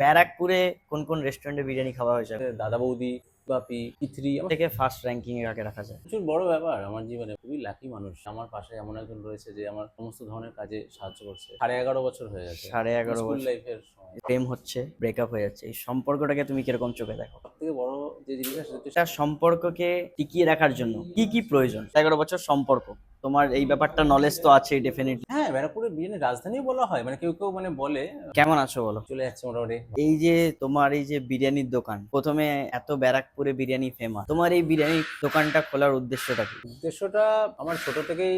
ব্যারাকপুরে কোন কোন রেস্টুরেন্টে বিরিয়ানি খাওয়া হয়েছে? দাদা বৌদি, বাপি, পিথরি আমার থেকে ফার্স্ট র্যাঙ্কিং এ কাকে রাখা যায়? প্রচুর বড় ব্যাপার আমার জীবনে। খুবই লাকি মানুষ। আমার পাশে এমন একজন রয়েছে যে আমার সমস্ত ধরনের কাজে সাহায্য করছে। 11.5 বছর হয়ে গেছে। 11.5 স্কুল বছর লাইফের সময়। প্রেম হচ্ছে, ব্রেকআপ হয়ে যাচ্ছে, এই সম্পর্কটাকে তুমি কিরকম চোখে দেখো? সবথেকে বড় যে জিনিসটা সেটা হচ্ছে একটা সম্পর্ককে টিকিয়ে রাখার জন্য কি কি প্রয়োজন? 11 বছর সম্পর্ক, তোমার এই ব্যাপারটা নলেজ তো আছে ডেফিনেটলি। হ্যাঁ, ব্যারাকপুরের বিরিয়ানির রাজধানীও বলা হয়। মানে কেউ কেউ বলে কেমন আছো বলো? চলে যাচ্ছে মোটামুটি। এই যে তোমার এই যে বিরিয়ানির দোকান, প্রথমে এত ব্যারাকপুরে বিরিয়ানি ফেমাস, তোমার এই বিরিয়ানি দোকানটা খোলার উদ্দেশ্যটা কি? উদ্দেশ্যটা আমার ছোট থেকেই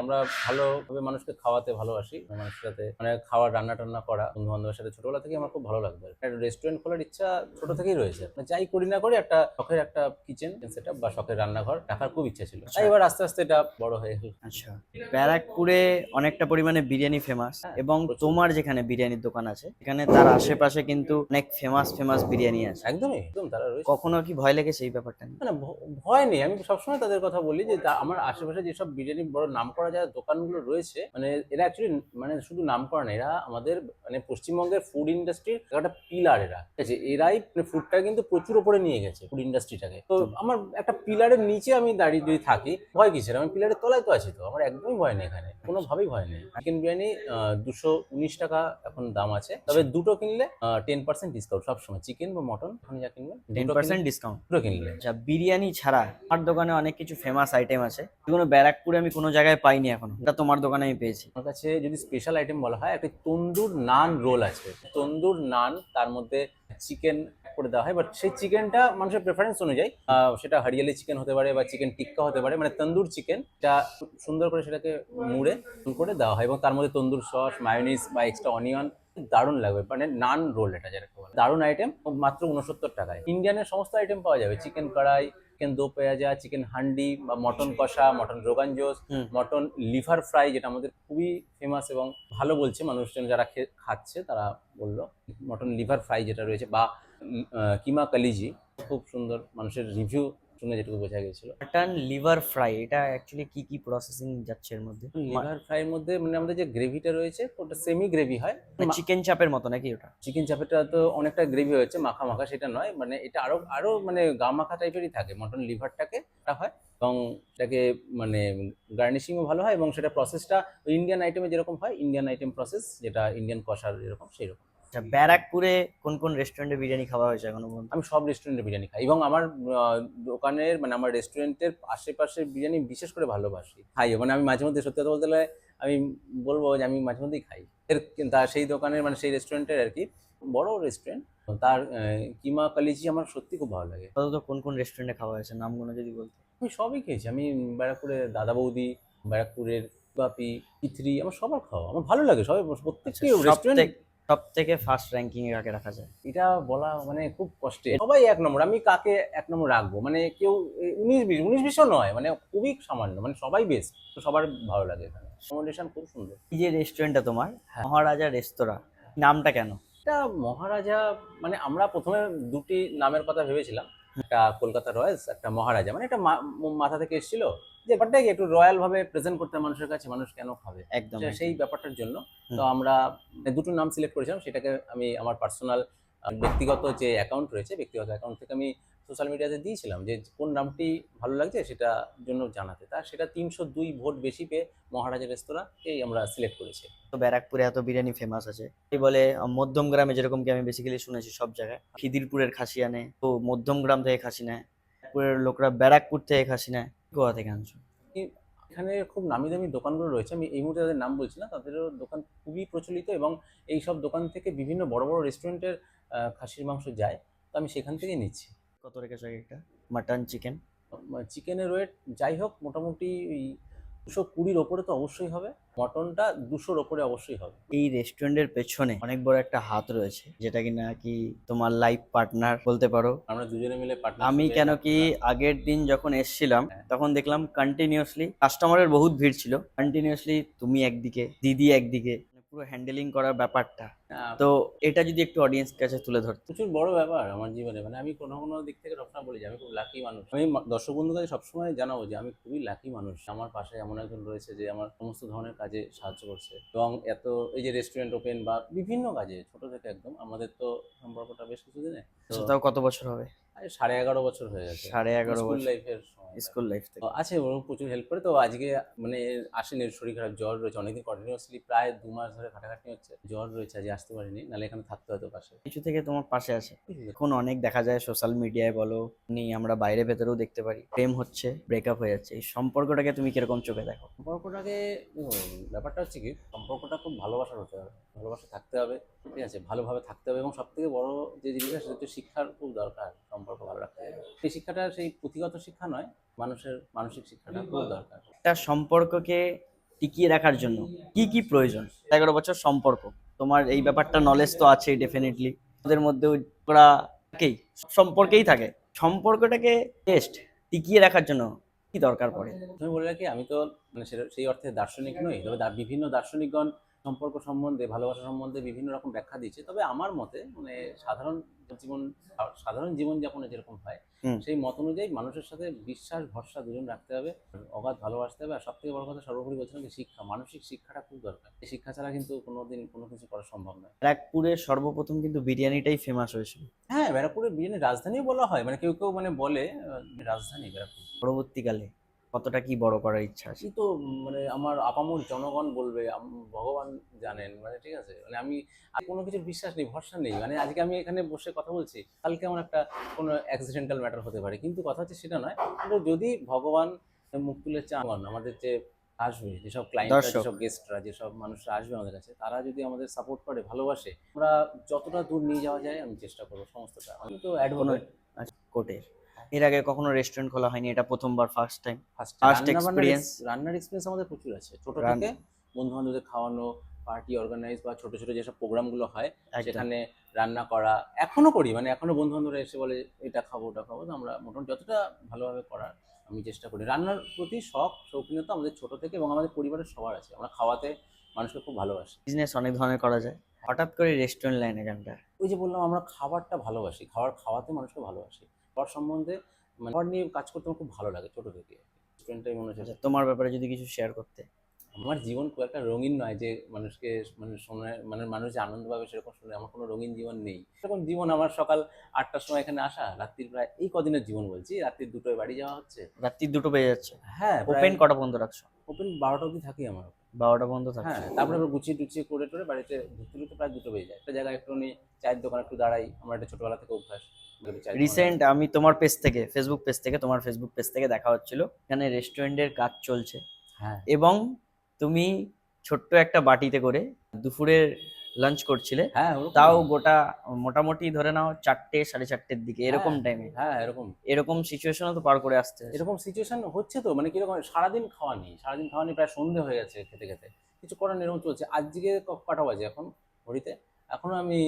আমরা ভালোভাবে মানুষকে খাওয়াতে ভালোবাসি। মানুষের সাথে খাওয়ার রান্না টান্না করা, বন্ধু বান্ধবের সাথে ছোটবেলা থেকে আমার খুব ভালো লাগতো। একটা রেস্টুরেন্ট খোলার ইচ্ছা ছোট থেকেই রয়েছে। যাই করি না করি একটা শখের একটা কিচেন সেটআপ বা শখের রান্নাঘর রাখার খুব ইচ্ছা ছিল। তাই এবার আস্তে আস্তে এটা বড় হয়ে গেল। আচ্ছা, ব্যারাকপুরে অনেকটা পরিমাণে বিরিয়ানি ফেমাস, হ্যাঁ, এবং প্রচুর। তোমার যেখানে বিরিয়ানির দোকান আছে এখানে তার আশেপাশে কিন্তু অনেক ফেমাস ফেমাস বিরিয়ানি আছে। একদমই একদম তারা রয়েছে। কখনো কি ভয় লেগেছে এই ব্যাপারটা নিয়ে? না, ভয় নেই। আমি সবসময় তাদের কথা বলি যে আমার আশেপাশে যেসব বিরিয়ানি বড় নামকরা যারা দোকানগুলো রয়েছে, এরা অ্যাকচুয়ালি শুধু নামকরা না, এরা আমাদের পশ্চিমবঙ্গের ফুড ইন্ডাস্ট্রির একটা পিলার। এরা ঠিক আছে, এরাই ফুডটা কিন্তু প্রচুর ওপরে নিয়ে গেছে ফুড ইন্ডাস্ট্রিটাকে। তো আমার একটা পিলারের নিচে আমি দাঁড়িয়ে যদি থাকি, ভয় কিসের? আমি পিলারের তলায় তো আছি, তো আমার একদমই ভয় নেই। এখানে কোনোভাবেই ভয় নেই। চিকেন বিরিয়ানি 219 টাকা এখন দাম আছে, তবে দুটো কিনলে 10% ডিসকাউন্ট সবসময়। চিকেন বা মটন এখন যা কিনবে 10% ডিসকাউন্ট? দুটো কিনলে। আচ্ছা, বিরিয়ানি ছাড়া আমার দোকানে অনেক কিছু ফেমাস আইটেম আছে যেগুলো ব্যারাকপুরে আমি কোনো জায়গায় পাইনি এখনো, এটা তোমার দোকানে আমি পেয়েছি। আমার কাছে যদি স্পেশাল আইটেম বলা হয়, একটা তন্দুর নান রোল আছে। তন্দুর নান, তার মধ্যে চিকেন করে দেওয়া হয়, বাট সেই চিকেনটা মানুষের প্রেফারেন্স অনুযায়ী সেটা হরিয়ালি চিকেন হতে পারে বা চিকেন টিক্কা হতে পারে। তন্দুর চিকেন সুন্দর করে সেটাকে মুড়ে করে দেওয়া হয়, এবং তার মধ্যে তন্দুর সস, মায়োনিজ বা এক্সট্রা অনিয়ন। দারুণ লাগবে, নান রোল এটা যেটা বলে। দারুণ আইটেম, মাত্র 69 টাকায়। ইন্ডিয়ানের সমস্ত আইটেম পাওয়া যাবে। চিকেন কড়াই, চিকেন দো পেঁয়াজা, চিকেন হান্ডি বা মটন কষা, মটন রোগান জোস, মটন লিভার ফ্রাই, যেটা আমাদের খুবই ফেমাস এবং ভালো বলছে মানুষজন যারা খাচ্ছে তারা বললো। মটন লিভার ফ্রাই যেটা রয়েছে, বা কিমা কালিজি, খুব সুন্দর মানুষের রিভিউ শুনে যেটুকু বোঝা গেছিল। মাটন লিভার ফ্রাই, এটা অ্যাকচুয়ালি কি কি প্রসেসিং যাচ্ছে এর মধ্যে? লিভার ফ্রাইয়ের মধ্যে আমাদের যে গ্রেভিটা রয়েছে ওটা সেমি গ্রেভি হয়। চিকেন চাপের মতো নাকি ওটা? চিকেন চাপেটা তো অনেকটা গ্রেভি হয়েছে, মাখা মাখা সেটা নয়। এটা আরো আরো গা মাখা টাইপেরই থাকে। মটন লিভারটাকে হয়, এবং সেটাকে গার্নিশিংও ভালো হয়, এবং সেটা প্রসেসটা ইন্ডিয়ান আইটেমে যেরকম হয়, ইন্ডিয়ান আইটেম প্রসেস, যেটা ইন্ডিয়ান কষার যেরকম সেই রকম। আচ্ছা, ব্যারাকপুরে কোন কোন রেস্টুরেন্টে বিরিয়ানি খাওয়া হয়েছে এখনো পর্যন্ত? আমি সব রেস্টুরেন্টে বিরিয়ানি খাই, এবং আমার দোকানের আমার রেস্টুরেন্টের আশেপাশের বিরিয়ানি বিশেষ করে ভালোবাসি, খাই। আমি মাঝে মধ্যে, সত্যি কথা বলতে গেলে আমি বলবো যে আমি মাঝে মধ্যেই খাই। সেই দোকানের সেই রেস্টুরেন্টের আর কি, বড় রেস্টুরেন্ট, তার কিমা কালিজি আমার সত্যি খুব ভালো লাগে। আপাতত কোন কোন রেস্টুরেন্টে খাওয়া হয়েছে নামগুলো যদি বলতে? আমি সবই খেয়েছি। আমি ব্যারাকপুরের দাদা বৌদি, ব্যারাকপুরের বাপি, পিথরি, আমার সবার খাওয়া আমার ভালো লাগে। সবাই প্রত্যেকটি রেস্টুরেন্ট। সব থেকে ফার্স্ট র্যাঙ্কিং এ কাকে রাখা যায়? এটা বলা খুব কষ্টে। সবাই এক নম্বর। আমি কাকে এক নম্বর রাখবো? কেউ 19-20ও নয়, খুবই সামান্য। সবাই বেস্ট, তো সবার ভালো লাগে। এখানে অ্যাকোমোডেশন খুব সুন্দর। এই যে রেস্টুরেন্টটা তোমার, হ্যাঁ। মহারাজা রেস্তোরাঁ, নামটা কেন? এটা মহারাজা, আমরা প্রথমে দুটি নামের কথা ভেবেছিলাম। একটা কলকাতা রয়্যালস, একটা মহারাজা। এটা মাথা থেকে এসেছিল যে ব্যাপারটা একটু রয়্যাল ভাবে প্রেজেন্ট করতে মানুষের কাছে, মানুষ কেন খাবে একদম সেই ব্যাপারটার জন্য। তো হুম। আমরা দুটো নাম সিলেক্ট করেছিলাম। সেটাকে আমি আমার পার্সোনাল ব্যক্তিগত যে অ্যাকাউন্ট রয়েছে, ব্যক্তিগত অ্যাকাউন্ট থেকে আমি সোশ্যাল মিডিয়াতে দিয়েছিলাম যে কোন নামটি ভালো লাগছে সেটা জন্য জানাতে। সেটা 302 ভোট বেশি পেয়ে মহারাজা রেস্তোরাঁকেই আমরা সিলেক্ট করেছি। তো ব্যারাকপুরে এত বিরিয়ানি ফেমাস আছে, এই বলে মধ্যম গ্রামে যেরকম কি আমি বেসিক্যালি শুনেছি সব জায়গায় খিদিরপুরের খাসি আনে, তো মধ্যম গ্রাম থেকে খাসি নেয়, ব্যারাকপুরের লোকরা ব্যারাকপুর থেকে খাসি নেয়, কোথা থেকে আনছো? এখানে খুব নামি দামি দোকানগুলো রয়েছে, আমি এই মুহূর্তে তাদের নাম বলছি না। তাদেরও দোকান খুবই প্রচলিত, এবং এই সব দোকান থেকে বিভিন্ন বড় বড় রেস্টুরেন্টের খাসির মাংস যায়। তো আমি সেখান থেকেই নিচ্ছি। কত রেখেছো একটা মাটন চিকেন? চিকেনের ওয়েট যাই হোক মোটামুটি ওই 220-র ওপরে তো অবশ্যই হবে। মটনটা 200-র ওপরে অবশ্যই হবে। এই রেস্টুরেন্টের পেছনে অনেক বড় একটা হাত রয়েছে, যেটা কিনা কি তোমার লাইফ পার্টনার বলতে পারো। আমরা দুজনে মিলে আমি পার্টনারশিপে কেন কি আগের দিন যখন এসছিলাম হ্যাঁ। তখন দেখলাম কন্টিনিউয়াসলি কাস্টমারের বহুত ভিড় ছিল, কন্টিনিউয়াসলি তুমি একদিকে, দিদি একদিকে, পুরো পুরো হ্যান্ডেলিং করার ব্যাপারটা, আহ, তো এটা যদি একটু অডিয়েন্স কাছে তুলে ধরতে। প্রচুর বড় ব্যাপার আমার জীবনে, মানে আমি কোনো কোনো দিক থেকে সবসময় বলি যে আমি খুব লাকি মানুষ। আমি দর্শক বন্ধুর কাছে সবসময় জানাবো যে আমি খুবই লাকি মানুষ, আমার পাশে এমন একজন রয়েছে যে আমার সমস্ত ধরনের কাজে সাহায্য করছে। এবং এত এই যে রেস্টুরেন্ট ওপেন বা বিভিন্ন কাজে ছোট থেকে একদম, আমাদের তো সম্পর্কটা বেশ কিছুদিনে তো সেটাও কত বছর হবে? 11.5 বছর হয়ে গেছে। 11.5 স্কুল বছর লাইফের সময় স্কুল লাইফ থেকে। আছে, ওর প্রচুর হেল্প করে। তো আজকে মানে আসেনি, শরীর খারাপ, জ্বর রয়েছে, অনেকদিন কন্টিনিউয়াসলি প্রায় 2 মাস ধরে খাটাখাটনি হচ্ছে, জ্বর রয়েছে, আজকে আসতে পারিনি, নাহলে এখানে থাকতে হতো পাশে। কিছু থেকে তোমার পাশে আছে। এখন অনেক দেখা যায় সোশ্যাল মিডিয়ায় বলো, আমরা বাইরে ভেতরেও দেখতে পারি, প্রেম হচ্ছে, ব্রেকআপ হয়ে যাচ্ছে, এই সম্পর্কটাকে তুমি কিরকম চোখে দেখো? সম্পর্কটাকে ব্যাপারটা হচ্ছে কি, সম্পর্কটা খুব ভালোবাসার হতে হবে, ভালোবাসা থাকতে হবে, ঠিক আছে, ভালোভাবে থাকতে হবে। এবং সব থেকে বড় যে জিনিসটা সেটা হচ্ছে শিক্ষার খুব দরকার সম্পর্ক ভালো রাখতে গেলে। সেই শিক্ষাটা সেই পুঁথিগত শিক্ষা নয়, মানুষের মানসিক শিক্ষাটা খুব দরকার। একটা সম্পর্ককে টিকিয়ে রাখার জন্য কি কি প্রয়োজন? 11 বছর সম্পর্ক, তোমার এই ব্যাপারটা নলেজ তো আছে ডেফিনেটলি, ওদের মধ্যেও ওরা থাকেই, সব সম্পর্কেই থাকে। সম্পর্কটাকে টেস্ট টিকিয়ে রাখার জন্য কি দরকার পড়ে? তুমি বলে রাখি, আমি তো মানে সেই অর্থে দার্শনিক নই, তবে বিভিন্ন দার্শনিকগণ সম্পর্ক সম্বন্ধে, ভালোবাসা সম্বন্ধে বিভিন্ন রকম ব্যাখ্যা দিয়েছে। তবে আমার মতে মানে জীবন সাধারণ জীবনযাপনে যেরকম হয়, হুম। সেই মত অনুযায়ী মানুষের সাথে বিশ্বাস ভরসা দুজন রাখতে হবে, অগাধ ভালোবাসতে হবে। আর সব থেকে বড় কথা, সর্বোপরি বলছিলাম যে শিক্ষা, মানসিক শিক্ষাটা খুব দরকার। এই শিক্ষা ছাড়া কিন্তু কোনোদিন কোনো কিছু করা সম্ভব নয়। ব্যারাকপুরে সর্বপ্রথম কিন্তু বিরিয়ানিটাই ফেমাস হয়েছিল। হ্যাঁ, ব্যারাকপুরের বিরিয়ানি রাজধানীও বলা হয়, মানে কেউ কেউ মানে বলে রাজধানী ব্যারাকপুর। পরবর্তীকালে কতটা কি বড় করার ইচ্ছা আছে? এই তো মানে আমার আপামর জনগণ বলবে, ভগবান জানেন, মানে ঠিক আছে, মানে আমি আর কোনো কিছুর বিশ্বাস নেই, ভরসা নেই। মানে আজকে আমি এখানে বসে কথা বলছি, কালকে আমার একটা কোনো অ্যাক্সিডেন্টাল ম্যাটার হতে পারে, কিন্তু কথা হচ্ছে সেটা নয়। কিন্তু যদি ভগবান মুখ তুলে চান, আমাদের যে আসবে, যেসব ক্লায়েন্টরা, দর্শক যেসব গেস্টরা, যেসব মানুষরা আসবে আমাদের কাছে, তারা যদি আমাদের সাপোর্ট করে, ভালোবাসে, আমরা যতটা দূর নিয়ে যাওয়া যায় আমি চেষ্টা করবো সমস্তটা। আমি তো কোনো অ্যাডভোকেট। কোটের এর আগে কখনো রেস্টুরেন্ট খোলা হয়নি, এটা প্রথমবার ফার্স্ট টাইম, ফার্স্ট ফার্স্ট রান্না বান্নার এক্সপিরিয়েন্স। রান্নার এক্সপিরিয়েন্স আমাদের প্রচুর আছে ছোট রান থেকে। বন্ধু বান্ধবদের খাওয়ানো, পার্টি অর্গানাইজ বা ছোট ছোট যেসব প্রোগ্রামগুলো হয়, একদম। সেখানে রান্না করা এখনো করি। মানে এখনো বন্ধু বান্ধবরা এসে বলে এটা খাবো ওটা খাবো, তো আমরা মোটামুটি যতটা ভালোভাবে করার আমি চেষ্টা করি। রান্নার প্রতি শখ শৌখিনতা আমাদের ছোট থেকে, এবং আমাদের পরিবারের সবার আছে। আমরা খাওয়াতে মানুষকে খুব ভালোবাসি। বিজনেস অনেক ধরনের করা যায়, হঠাৎ করে রেস্টুরেন্ট লাইনে কেনটা? ওই যে বললাম, আমরা খাবারটা ভালোবাসি, খাওয়াতে মানুষকে ভালোবাসি। খাবার সম্বন্ধে মানে খাবার নিয়ে কাজ করতে আমার খুব ভালো লাগে ছোট থেকে। রেস্টুরেন্টটাই মনে হচ্ছে আচ্ছা, তোমার ব্যাপারে যদি কিছু শেয়ার করতে। আমার জীবন খুব একটা রঙিন নয় যে মানুষকে মানে শোনায়, মানে মানুষ যে আনন্দ পাবে সেরকম শুনে। আমার কোনো রঙিন জীবন নেই। সেরকম জীবন আমার সকাল 8টার সময় এখানে আসা, রাত্রির প্রায় এই কদিনের জীবন বলছি, রাত্রির 2টোয় বাড়ি যাওয়া হচ্ছে। রাত্রি 2টো বেজে যাচ্ছে? হ্যাঁ, ওপেন কটা বন্ধ রাখছো? ওপেন 12টা অবধি থাকি আমার। 12টা বন্ধ থাকছে? হ্যাঁ, তারপরে আবার গুছিয়ে টুচিয়ে করে টোরে বাড়িতে ঢুকতে ঢুকতে প্রায় 2টো বেজে যায়। একটা জায়গায় একটুখানি চায়ের দোকানে একটু দাঁড়াই, আমার এটা ছোটবেলা থেকে অভ্যাস। চায়ের দোকানে রিসেন্ট আমি তোমার পেজ থেকে, তোমার ফেসবুক পেজ থেকে দেখা হচ্ছিল, এখানে রেস্টুরেন্টের কাজ চলছে, হ্যাঁ এবং তুমি ছোট্ট একটা বাটিতে করে দুপুরের লাঞ্চ করছিলে, হ্যাঁ ওরকম। তাও গোটা মোটামুটি ধরে নাও 4টে 4:30-র দিকে এরকম হ্যাঁ টাইমে। হ্যাঁ এরকম এরকম সিচুয়েশনও তো পার করে আসতে হয়েছে। এরকম সিচুয়েশন হচ্ছে তো, মানে কিরকম, সারাদিন খাওয়া নেই, প্রায় সন্ধে হয়ে গেছে খেতে খেতে, কিছু করার নেই, এরকম চলছে। আজকে কটা বাজে এখন ঘড়িতে, এখনো আমি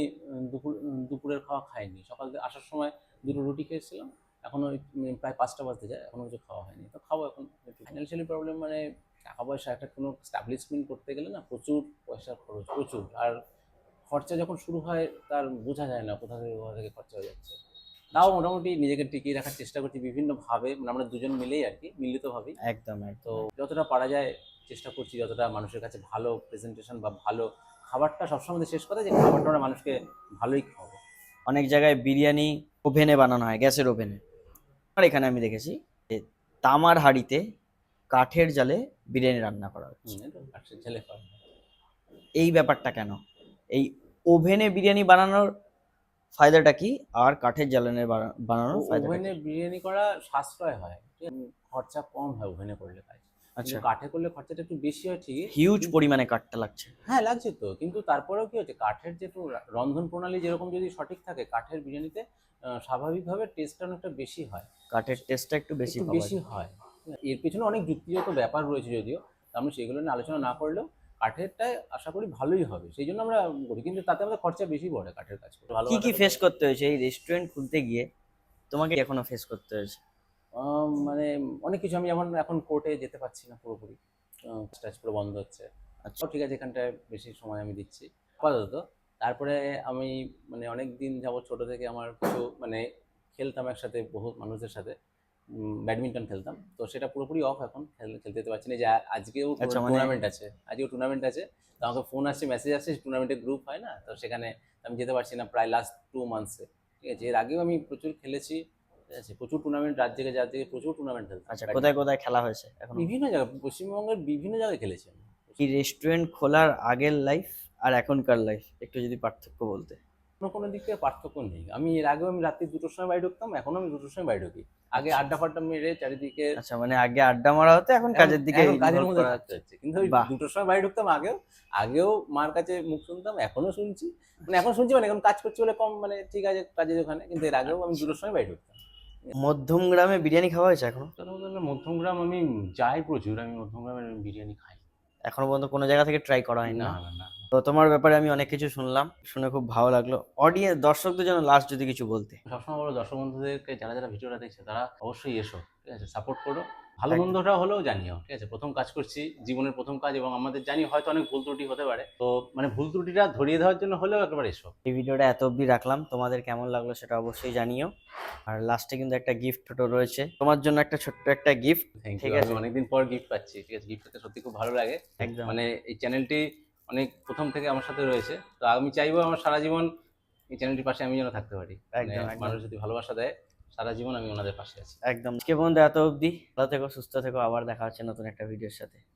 দুপুরের খাওয়া খাইনি। সকাল থেকে আসার সময় 2টো রুটি খেয়েছিলাম, এখনো প্রায় 5টা বাজতে যায়, এখনো কিছু খাওয়া হয়নি। তো খাবো এখন। ফাইন্যান্সিয়ালি প্রবলেম, মানে টাকা পয়সা একটা কোনো স্টাবলিশমেন্ট করতে গেলে না প্রচুর পয়সার খরচ, প্রচুর। আর খরচা যখন শুরু হয় তার বোঝা যায় না কোথা থেকে খরচা হয়ে যাচ্ছে। তাও মোটামুটি নিজেকে টিকিয়ে রাখার চেষ্টা করছি বিভিন্নভাবে, মানে আমরা দুজন মিলেই আর কি, মিলিতভাবেই। একদম তো একদম। যতটা পারা যায় চেষ্টা করছি, যতটা মানুষের কাছে ভালো প্রেজেন্টেশন বা ভালো খাবারটা, সবসময় শেষ কথা যে খাবারটা আমরা মানুষকে ভালোই খাওয়াবো। অনেক জায়গায় বিরিয়ানি ওভেনে বানানো হয়, গ্যাসের ওভেনে। আর এখানে আমি দেখেছি যে তামার হাঁড়িতে কাঠের জালে বিরিয়ানি রান্না করা হচ্ছে। এটা আচ্ছা, ছেলে খাওয়া। এই ব্যাপারটা কেন? এই ওভেনে বিরিয়ানি বানানোর ফায়দাটা কি, আর কাঠের জ্বালানি বানানোর ফায়দাটা কি? ওভেনে বিরিয়ানি করা সাশ্রয় হয়, ঠিক আছে? খরচা কম হয় ওভেনে করলে কাজ। আচ্ছা, কিন্তু কাঠে করলে খরচাটা একটু বেশি হয় ঠিকই। হিউজ পরিমাণে কাঠটা লাগছে। হ্যাঁ লাগছে তো, কিন্তু তারপরেও কি হচ্ছে, কাঠের যে রন্ধন প্রণালী যেরকম যদি সঠিক থাকে, কাঠের বিরিয়ানিতে স্বাভাবিকভাবে টেস্টটা অনেকটা বেশি হয়, কাঠের টেস্টটা একটু বেশি একটু পাওয়া বেশি যায়। হয়। এর পেছনে অনেক যুক্তিগত ব্যাপার রয়েছে যদিও, আমরা সেগুলো নিয়ে আলোচনা না করলেও কাঠেরটাই আশা করি ভালোই হবে, সেই জন্য আমরা করি। কিন্তু তাতে আমাদের খরচা বেশি পড়ে কাঠের কাজ করে। কি কি ভালোবাসাটা ফেস করতে হয়েছে এই রেস্টুরেন্ট খুলতে গিয়ে? তোমাকে এখনো ফেস করতে হয়েছে? মানে অনেক কিছু। আমি যেমন এখন কোর্টে যেতে পারছি না পুরোপুরি, কাজ পুরো বন্ধ হচ্ছে। আচ্ছা। তো ঠিক আছে, এখানটায় বেশি সময় আমি দিচ্ছি আপাতত। তারপরে আমি মানে অনেক দিন যাবত ছোট থেকে আমার কিছু মানে খেলতাম একসাথে বহু মানুষদের সাথে, ব্যাডমিন্টন খেলতাম, তো সেটা পুরোপুরি অফ এখন, খেলতে যেতে পারছি না। যে আজকেও আচ্ছা, মানে টুর্নামেন্ট আছে, আজকেও টুর্নামেন্ট আছে, তো আমাকে ফোন আসছে, মেসেজ আসছে, টুর্নামেন্টের গ্রুপ হয় না, তো সেখানে আমি যেতে পারছি না প্রায় লাস্ট 2 মান্থসে। ঠিক আছে, এর আগেও আমি প্রচুর খেলেছি, ঠিক আছে, প্রচুর টুর্নামেন্ট, রাত জেগে প্রচুর টুর্নামেন্ট খেলতাম আচ্ছা, কোথায় ব্যাডমিন্টন। কোথায় খেলা হয়েছে এখন? বিভিন্ন জায়গায়, পশ্চিমবঙ্গের বিভিন্ন জায়গায় খেলেছি আমি। কি রেস্টুরেন্ট খোলার আগের লাইফ আর এখনকার লাইফ একটু যদি পার্থক্য বলতে। কোনো দিক থেকে পার্থক্য নেই। আমি এর আগেও আমি রাত্রি 2টোর সময় বাড়ি ঢুকতাম, এখনো আমি 2টোর সময় বাড়ি ঢুকি। আগে আচ্ছা। আড্ডা ফাড্ডা মেরে চারিদিকে, আচ্ছা, মানে আগে আড্ডা মারা হতো, এখন এখন কাজের দিকে এখন কাজের ইনভলভ মধ্যে করা থাকতে হচ্ছে। হচ্ছে। কিন্তু ওই বাহ! 2টোর সময় বাড়ি ঢুকতাম আগেও, আগেও মার কাছে মুখ শুনতাম, এখনো শুনছি। মানে এখন শুনছি, মানে এখন কাজ করছি বলে কম, মানে ঠিক আছে কাজের ওখানে, কিন্তু এর আগেও আমি আচ্ছা। 2টোর সময় বাড়ি ঢুকতাম। মধ্যম গ্রামে বিরিয়ানি খাওয়া হয়েছে এখনো? কথা বলতে গেলে মধ্যমগ্রাম আমি যাই প্রচুর, আমি মধ্যমগ্রামের বিরিয়ানি খাই। এখনো পর্যন্ত কোনো জায়গা থেকে ট্রাই করা হয়নি না, না? না, না। তো তোমার ব্যাপারে আমি অনেক কিছু শুনলাম, শুনে খুব ভালো লাগলো। অডিয়েন্স দর্শকদের জন্য লাস্ট যদি কিছু বলতে। সবসময় বলো দর্শক বন্ধুদেরকে, যারা যারা ভিডিওটা দেখছে তারা অবশ্যই এসো, ঠিক আছে, সাপোর্ট করো, ভালো একদম। মন্দটা হলেও জানিও, ঠিক আছে, প্রথম কাজ করছি, জীবনের প্রথম কাজ, এবং আমাদের জানি হয়তো অনেক ভুল ত্রুটি হতে পারে, তো মানে ভুল ত্রুটিটা ধরিয়ে দেওয়ার জন্য হলেও একবার এসো। এই ভিডিওটা এত অবধি রাখলাম, তোমাদের কেমন লাগলো সেটা অবশ্যই জানিও। আর লাস্টে কিন্তু একটা গিফট রয়েছে তোমার জন্য, একটা ছোট্ট একটা গিফট। থ্যাংক ঠিক ইউ, আমি আছে? অনেকদিন পর গিফট পাচ্ছি, ঠিক আছে, গিফট পেতে সত্যি খুব ভালো লাগে। একদম। মানে এই চ্যানেলটি অনেক প্রথম থেকে আমার সাথে রয়েছে, তো আমি চাইবো আমার সারা জীবন এই চ্যানেলটির পাশে আমি যেন থাকতে পারি। মানে একদম, একদম। মানুষ যদি ভালোবাসা দেয়, সারা জীবন আমি ওনাদের পাশে আছি। একদম। আজকে পর্যন্ত এত অবধি। ভালো থেকো, সুস্থ থেকো, আবার দেখা হচ্ছে নতুন একটা ভিডিওর সাথে।